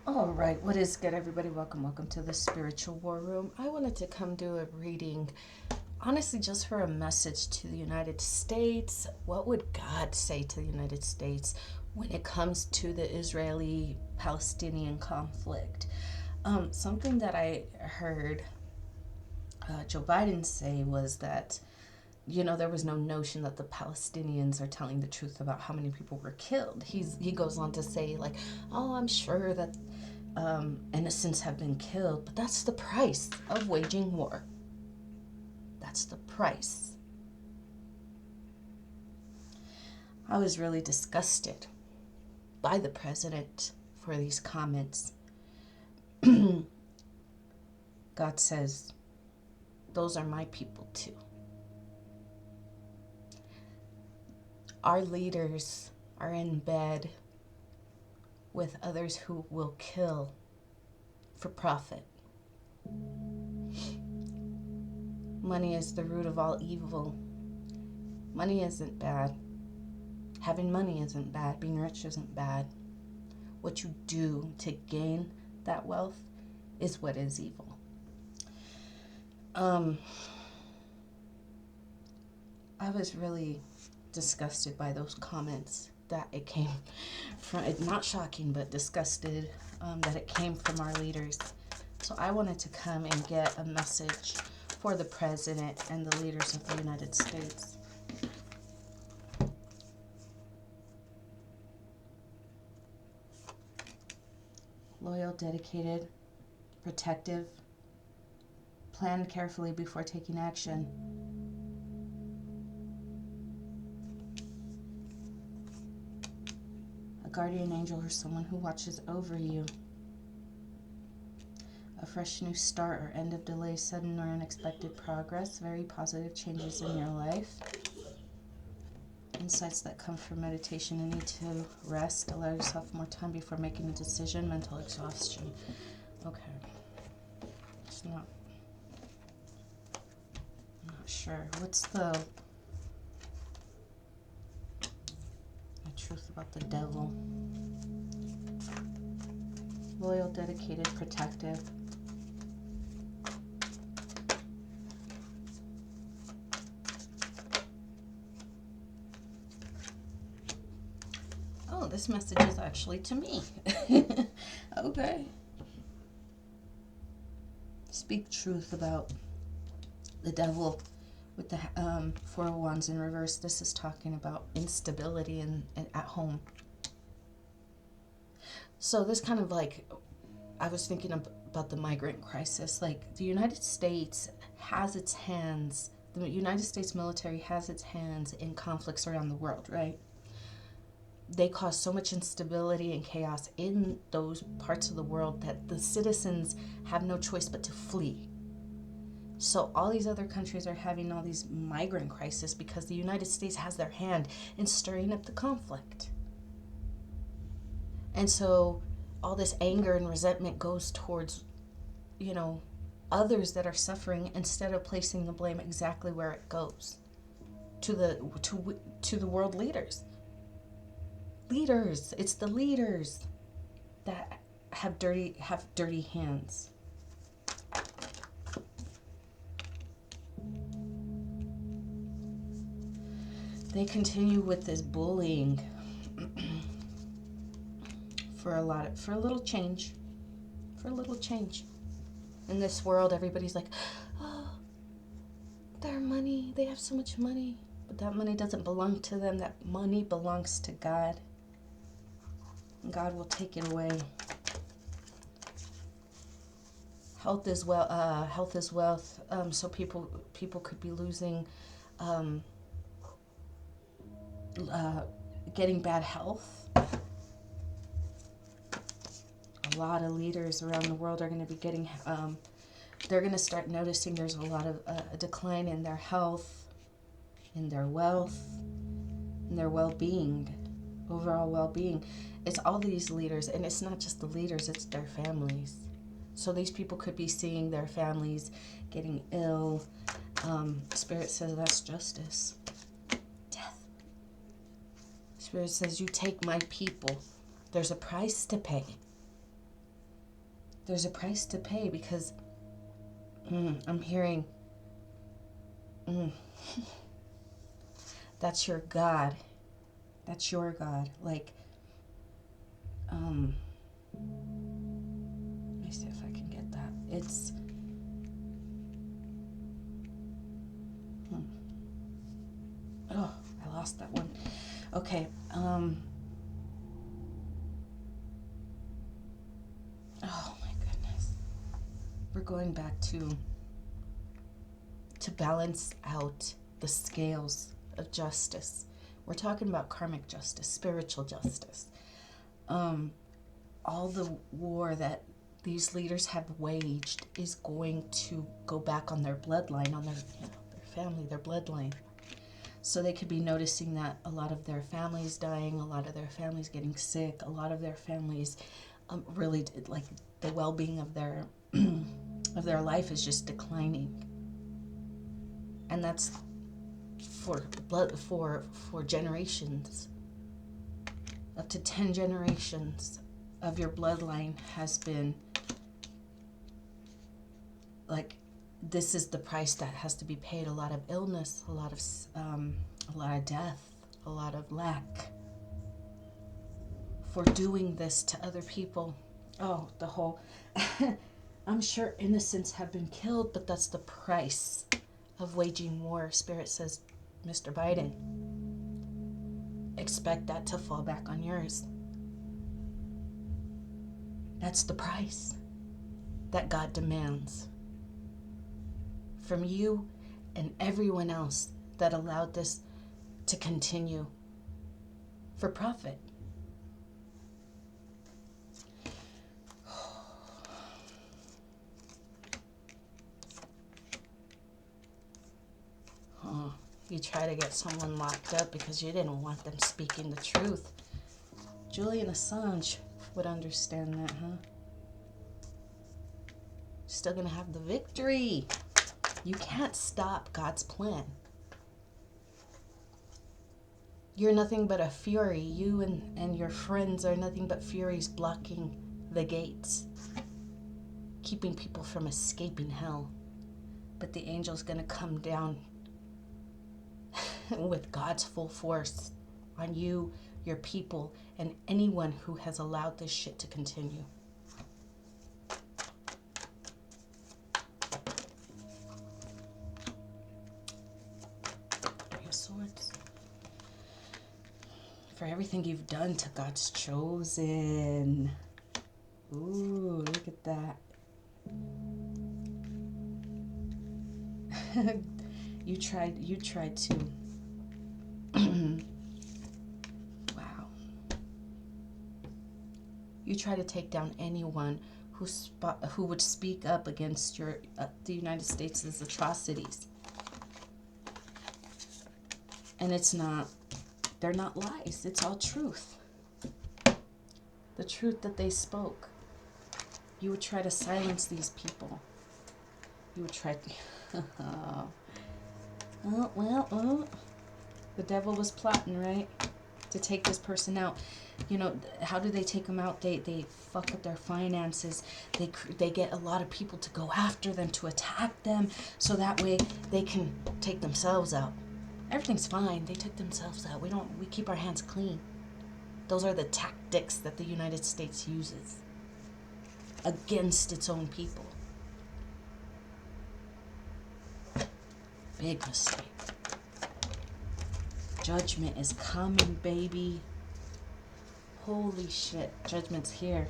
All right, what is good, everybody? Welcome to the Spiritual War Room. I wanted to come do a reading, honestly, just for a message to the United States. What would God say to the United States when it comes to the Israeli-Palestinian conflict? Something that I heard Joe Biden say was that, there was no notion that the Palestinians are telling the truth about how many people were killed. He goes on to say, like, oh, I'm sure that innocents have been killed, but that's the price of waging war. That's the price. I was really disgusted by the president for these comments. God says, those are my people too. Our leaders are in bed with others who will kill for profit. Money is the root of all evil. Money isn't bad. Having money isn't bad. Being rich isn't bad. What you do to gain that wealth is what is evil. I was really disgusted by those comments that it came from. Not shocking, but disgusted that it came from our leaders. So I wanted to come and get a message for the president and the leaders of the United States. Loyal, dedicated, protective, plan carefully before taking action. A guardian angel or someone who watches over you. A fresh new start or end of delay, sudden or unexpected progress, very positive changes in your life. Insights that come from meditation. You need to rest, allow yourself more time before making a decision, mental exhaustion. Okay. It's not, I'm not sure. What's the truth about the devil? Loyal, dedicated, protective. Oh, this message is actually to me. Okay. Speak truth about the devil with the Four of Wands in reverse. This is talking about instability and at home. So this kind of like, I was thinking about the migrant crisis. Like the United States has its hands, the United States military has its hands in conflicts around the world, right? They cause so much instability and chaos in those parts of the world that the citizens have no choice but to flee. So all these other countries are having all these migrant crises because the United States has their hand in stirring up the conflict. And so all this anger and resentment goes towards, others that are suffering instead of placing the blame exactly where it goes, to the world leaders. It's the leaders that have dirty hands. They continue with this bullying for a little change. In this world, everybody's like, oh, their money, they have so much money. But that money doesn't belong to them. That money belongs to God. And God will take it away. Health is wealth. So people could be losing, getting bad health. A lot of leaders around the world are going to be getting, they're going to start noticing there's a lot of a decline in their health, in their wealth, in their well-being, overall well-being. It's all these leaders, and it's not just the leaders, it's their families. So these people could be seeing their families getting ill. Spirit says that's justice. Death. Spirit says, you take my people. There's a price to pay. There's a price to pay because I'm hearing that's your God. That's your God. Like, let me see if I can get that. It's, oh, I lost that one. Okay, oh my goodness. We're going back to balance out the scales of justice. We're talking about karmic justice, spiritual justice. All the war that these leaders have waged is going to go back on their bloodline, on their, their family, their bloodline. So they could be noticing that a lot of their families dying, a lot of their families getting sick, a lot of their families really, like, the well-being of their of their life is just declining. And that's for generations. Up to 10 generations of your bloodline has been, like, this is the price that has to be paid. A lot of illness, a lot of death, a lot of lack for doing this to other people. Oh, the whole I'm sure innocents have been killed, but that's the price of waging war. Spirit says, Mr. Biden, expect that to fall back on yours. That's the price that God demands from you and everyone else that allowed this to continue for profit. You try to get someone locked up because you didn't want them speaking the truth. Julian Assange would understand that, huh? Still gonna have the victory. You can't stop God's plan. You're nothing but a fury. You and your friends are nothing but furies blocking the gates, keeping people from escaping hell. But the angel's gonna come down with God's full force on you, your people, and anyone who has allowed this shit to continue. Three of Swords. For everything you've done to God's chosen. Ooh, look at that. You tried to wow. You try to take down anyone who would speak up against the United States' atrocities. And they're not lies, it's all truth. The truth that they spoke. You would try to silence these people. You would try to the devil was plotting, right? To take this person out. You know, how do they take them out? They fuck up their finances. They get a lot of people to go after them, to attack them, so that way they can take themselves out. Everything's fine. They took themselves out. We keep our hands clean. Those are the tactics that the United States uses against its own people. Big mistake. Judgment is coming, baby. Holy shit. Judgment's here.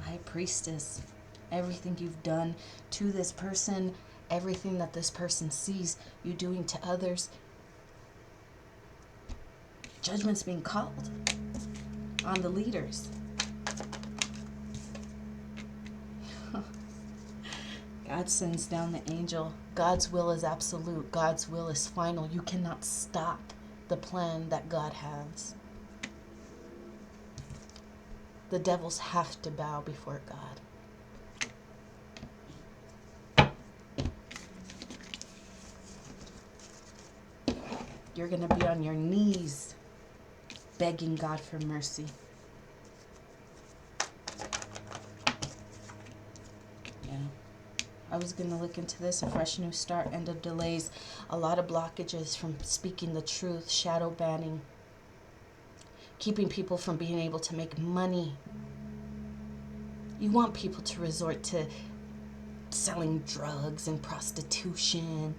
High Priestess. Everything you've done to this person, everything that this person sees you doing to others, judgment's being called on the leaders. God sends down the angel. God's will is absolute. God's will is final. You cannot stop the plan that God has. The devils have to bow before God. You're going to be on your knees begging God for mercy. I was going to look into this. A fresh new start, end of delays, a lot of blockages from speaking the truth, shadow banning, keeping people from being able to make money. You want people to resort to selling drugs and prostitution.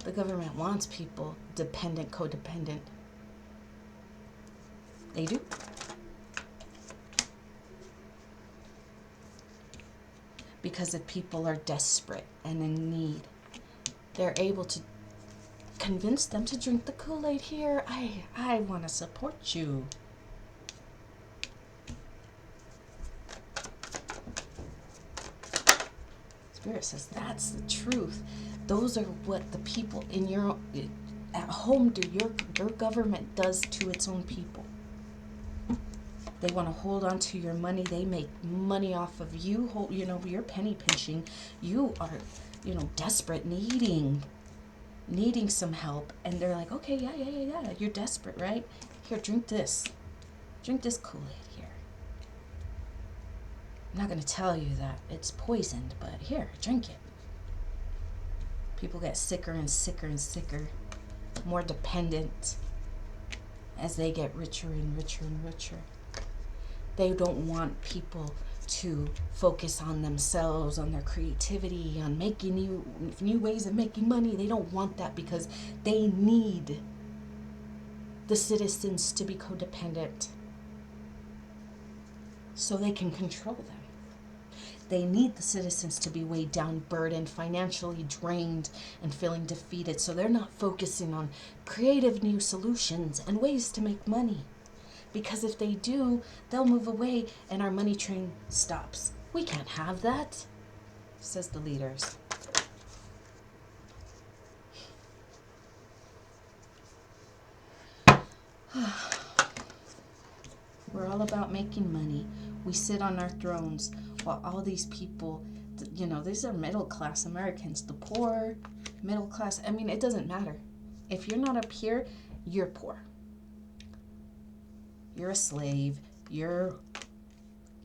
The government wants people dependent, codependent. They do. Because if people are desperate and in need, they're able to convince them to drink the Kool-Aid here. I want to support you. Spirit says that's the truth. Those are what the people in your at home do. Your government does to its own people. They want to hold on to your money. They make money off of you. You're penny pinching. You are, desperate, needing some help. And they're like, okay, yeah. You're desperate, right? Here, drink this. Drink this Kool-Aid here. I'm not going to tell you that it's poisoned, but here, drink it. People get sicker and sicker and sicker, more dependent as they get richer and richer and richer. They don't want people to focus on themselves, on their creativity, on making new ways of making money. They don't want that because they need the citizens to be codependent so they can control them. They need the citizens to be weighed down, burdened, financially drained, and feeling defeated, so they're not focusing on creative new solutions and ways to make money. Because if they do, they'll move away and our money train stops. We can't have that, says the leaders. We're all about making money. We sit on our thrones while all these people, these are middle class Americans, the poor, middle class. I mean, it doesn't matter. If you're not up here, you're poor. You're a slave. You're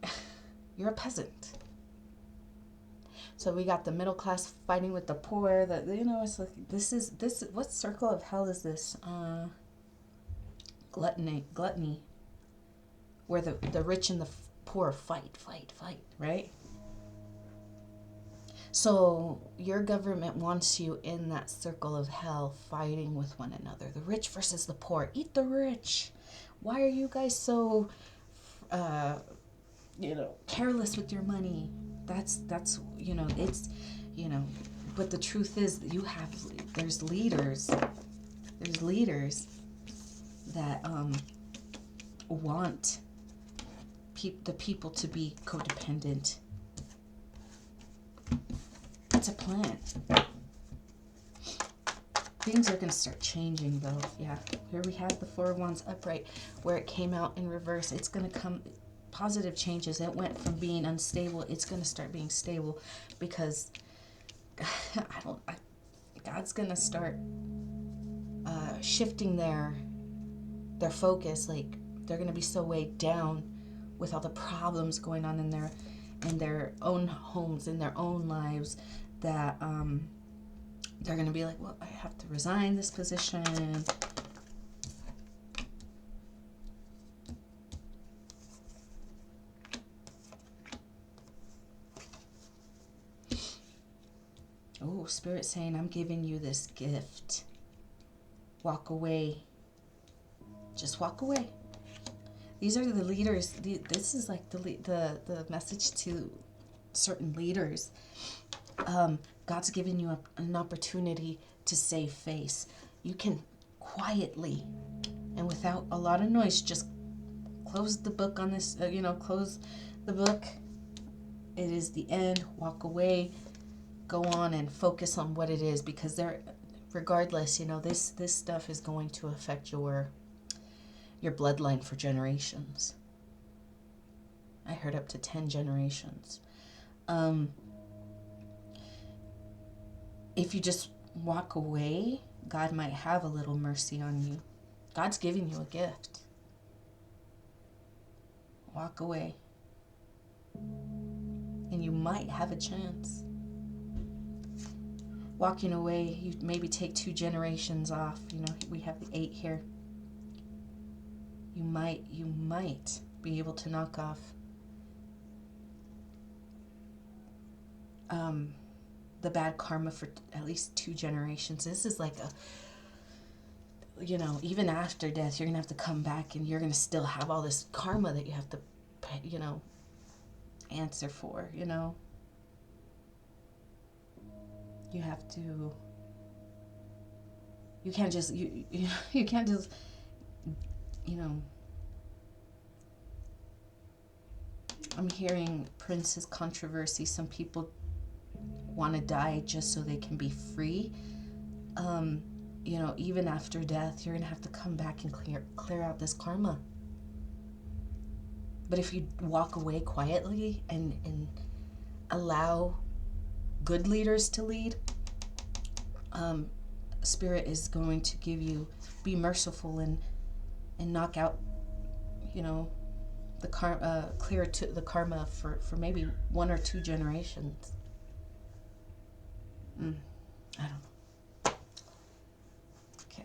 a peasant. So we got the middle class fighting with the poor. It's like this. What circle of hell is this? Gluttony. Where the rich and the poor fight, right? So your government wants you in that circle of hell, fighting with one another. The rich versus the poor. Eat the rich. Why are you guys so, careless with your money? That's it's, but the truth is there's leaders that want the people to be codependent. It's a plan. Things are going to start changing, though. Yeah, here we have the Four of Wands upright, where it came out in reverse. It's going to come positive changes. It went from being unstable. It's going to start being stable because God's going to start shifting their focus. Like, they're going to be so weighed down with all the problems going on in their own homes, in their own lives, that they're going to be like, well, I have to resign this position. Oh, Spirit saying, I'm giving you this gift. Walk away. Just walk away. These are the leaders. This is like the message to certain leaders. God's given you an opportunity to save face. You can quietly and without a lot of noise just close the book on this, close the book. It is the end. Walk away. Go on and focus on what it is, because regardless, this stuff is going to affect your bloodline for generations. I heard up to 10 generations. If you just walk away, God might have a little mercy on you. God's giving you a gift. Walk away. and you might have a chance. Walking away, you maybe take 2 generations off. You know, we have the 8 here. You might be able to knock off the bad karma for at least 2 generations. This is like a, you know, even after death, you're going to have to come back and you're going to still have all this karma that you have to, you know, answer for, you know. You have to, you can't just, you can't just, you know, I'm hearing Prince's controversy. Some people want to die just so they can be free. You know, even after death, you're going to have to come back and clear out this karma. But if you walk away quietly and allow good leaders to lead, Spirit is going to give you, be merciful and knock out, you know, the clear to the karma for maybe 1 or 2 generations. I don't know. Okay.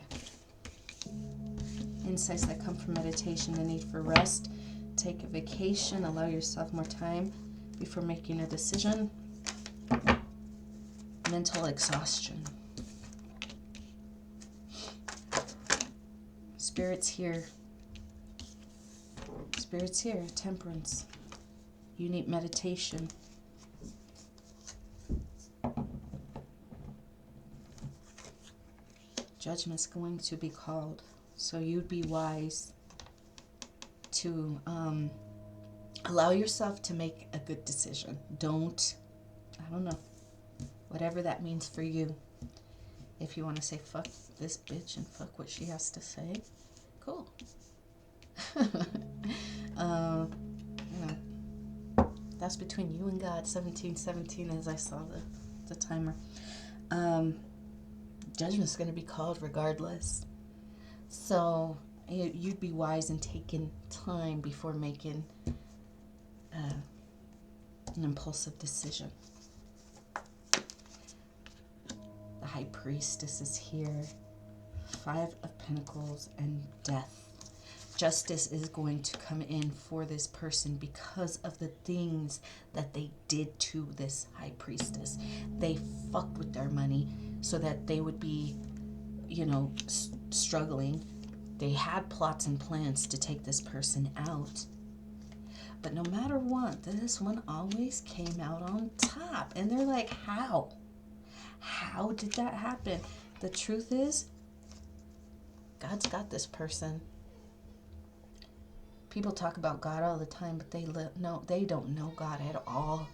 Insights that come from meditation: the need for rest. Take a vacation. Allow yourself more time before making a decision. Mental exhaustion. Spirit's here. Spirit's here. Temperance. You need meditation. Judgment's going to be called. So you'd be wise to allow yourself to make a good decision. Don't, I don't know, whatever that means for you. If you want to say fuck this bitch and fuck what she has to say, cool. You know, that's between you and God. 1717, as I saw the timer. Judgment's going to be called regardless. So you'd be wise in taking time before making an impulsive decision. The High Priestess is here. 5 of Pentacles and Death. Justice is going to come in for this person because of the things that they did to this High Priestess. They fucked with their money so that they would be, you know, struggling. They had plots and plans to take this person out. But no matter what, this one always came out on top. And they're like, how? How did that happen? The truth is, God's got this person. People talk about God all the time, but they don't know God at all.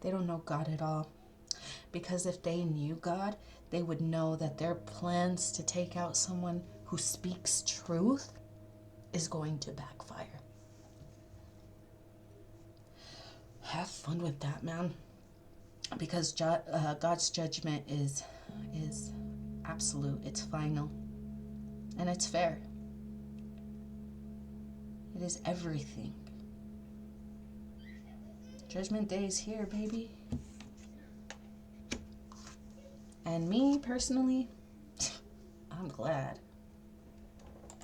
They don't know God at all. Because if they knew God, they would know that their plans to take out someone who speaks truth is going to backfire. Have fun with that, man. Because God's judgment is absolute. It's final. And it's fair. It is everything. Judgment Day is here, baby. And me, personally, I'm glad.